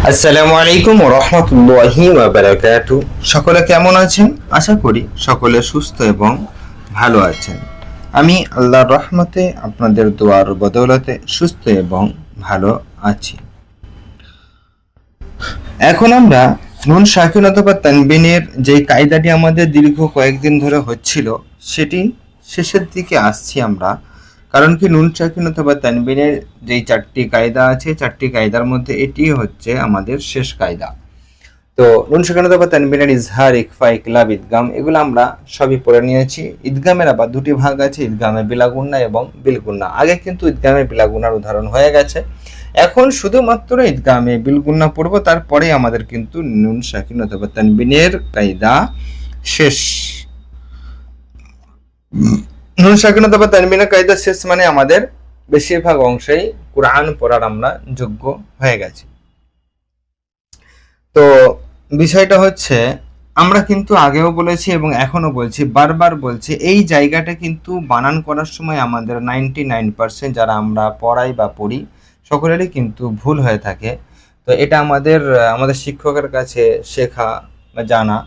আসসালামু আলাইকুম ওয়া রাহমাতুল্লাহি ওয়া বারাকাতুহু। সকলে কেমন আছেন? আশা করি সকলে সুস্থ এবং ভালো আছেন। আমি আল্লাহর রহমতে আপনাদের দোয়ার বদৌলতে সুস্থ এবং ভালো আছি। এখন আমরা নুন সাকিন অথবা তানবিনের যে কায়দাটি আমাদের দীর্ঘ কয়েকদিন ধরে হচ্ছিল সেটি শেষের দিকে আসছি আমরা। কারণ কি, নুন সাকিন অথবা তানবিনের যেই চারটি কায়দা আছে, চারটি কায়দার মধ্যে এটি হচ্ছে আমাদের শেষ কায়দা। তো নুন সাকিন অথবা তানবিনের ইজহার, ইকফা, ইকলাব, ইদগাম এগুলো আমরা সবই পড়ে নিয়েছি। ইদগামের আবার দুটি ভাগ আছে, ইদগামে বিলাগুন্না এবং বিলগুন্না। আগে কিন্তু ইদগামে বিলাগুন্নার উদাহরণ হয়ে গেছে, এখন শুধুমাত্র ইদগামে বিলগুন্না পড়ব, তারপরে আমাদের কিন্তু নুন সাকিন অথবা তানবিনের কায়দা শেষ। নুন সাকিন অথবা তানবিনের কায়দা শেষ মানে আমাদের বেশিরভাগ অংশেই কোরআন পড়ার আমরা যোগ্য হয়ে গেছি। তো বিষয়টা হচ্ছে, আমরা কিন্তু আগেও বলেছি এবং এখনো বলছি, বারবার বলছি, এই জায়গাটা কিন্তু বানান করার সময় আমাদের 99% যারা আমরা পড়াই বা পড়ি সকলেরই কিন্তু ভুল হয়ে থাকে। তো এটা আমাদের শিক্ষকের কাছে শেখা বা জানা।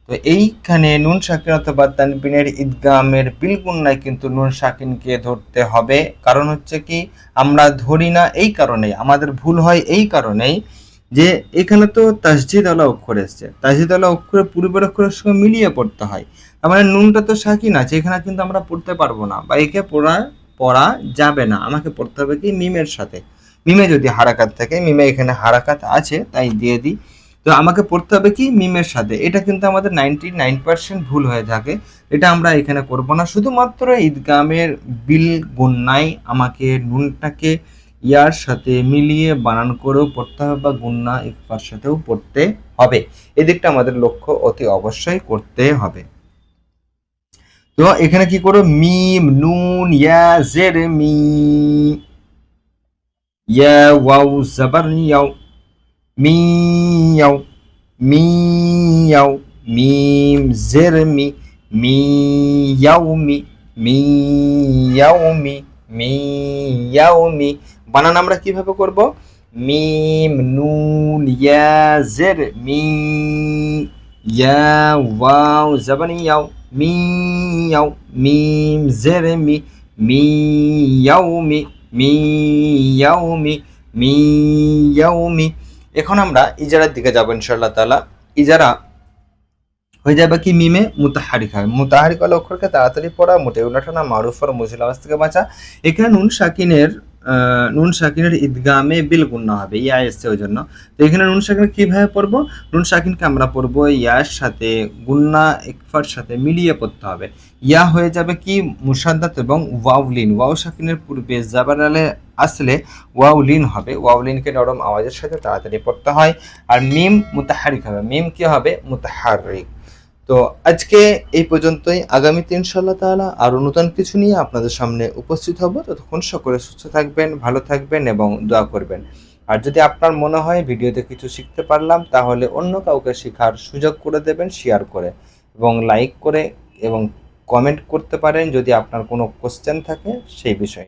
তো এইখানে নুন সাকিন অথবা তানবিনের ইদগামের বিলগুন্নায় কিন্তু নুন সাকিনকে ধরতে হবে। কারণ হচ্ছে কি, আমরা ধরি না এই কারণেই, আমাদের ভুল হয় এই কারণেই যে এখানে তো তাসজিদ আলা অক্ষর এসছে, তাসজিদ আলা অক্ষরে পূর্বের অক্ষরের সঙ্গে মিলিয়ে পড়তে হয়। তার মানে নুনটা তো সাকিন আছে, এখানে কিন্তু আমরা পড়তে পারবো না বা একে পড়া যাবে না। আমাকে পড়তে হবে কি, মিমের সাথে। মিমে যদি হারাকাত থাকে, মিমে এখানে হারাকাত আছে তাই দিয়ে দিই। তো আমাকে পড়তে হবে কি, মিমের সাথে। এটা কিন্তু আমাদের 99% ভুল হয়ে থাকে, এটা আমরা এখানে করব না। শুধুমাত্র ঈদগামের বিল গুন্নায় আমাকে নুনটাকে ইয়ার সাথে মিলিয়ে বানান করেও পড়তে হবে বা গুন্না ইকফার সাথেও পড়তে হবে। এদিকটা আমাদের লক্ষ্য অতি অবশ্যই করতে হবে। তো এখানে কি করো, মিম নুন ইয়া জের মি, ইয়া ওয়াও জাবার ইয়াও, মিয়াও মিয়াও, মিম জের মি, মিয়াউমি মিয়াউমি মিয়াউমি। বানান আমরা কিভাবে করব, মিম নুন ইয়া জের মি, ইয়া ওয়াও জাবান ইয়াও, মিয়াও মিম জের মি, মিয়াউমি মিয়াউমি মিয়াউমি। এখন আমরা ইজারার দিকে যাবো ইনশাআল্লাহ তাআলা। ইজারা হয়ে যাবে কি, মিমে মুতাহারিক হবে। মুতাহারিক হলে অক্ষরকে তাড়াতাড়ি পড়া, মোটে উল্টানা, মারুফ আর মুজিল আওয়াজ থেকে বাঁচা। এখানে নুন সাকিনের ইদগামে বিল গুন্না হবে, ইয়া এসছে ওই জন্য। তো এখানে নুন সাকিন কিভাবে পড়বো, নুন সাকিনকে আমরা পড়বো ইয়ার সাথে গুন্না ইকফার সাথে মিলিয়ে পড়তে হবে। ইয়া হয়ে যাবে কি মুসাদ্দাত এবং ওয়াউলিন। ওয়াও সাকিনের পূর্বে জাবার আলে আসলে ওয়াউলিন হবে, ওয়াউলিনকে নরম আওয়াজের সাথে তাড়াতাড়ি পড়তে হয়। আর মিম মুতাহারিক হবে, মিম কি হবে, মুতাহারিক। তো আজকে এই পর্যন্তই। আগামীতে ইনশাআল্লাহ তাআলা আরো নতুন কিছু নিয়ে আপনাদের সামনে উপস্থিত হব। ততক্ষণ সকলে সুস্থ থাকবেন, ভালো থাকবেন এবং দোয়া করবেন। আর যদি আপনার মনে হয় ভিডিওতে কিছু শিখতে পারলাম, তাহলে অন্য কাউকে শেখার সুযোগ করে দেবেন শেয়ার করে, এবং লাইক করে এবং কমেন্ট করতে পারেন যদি আপনার কোনো কোশ্চেন থাকে সেই বিষয়ে।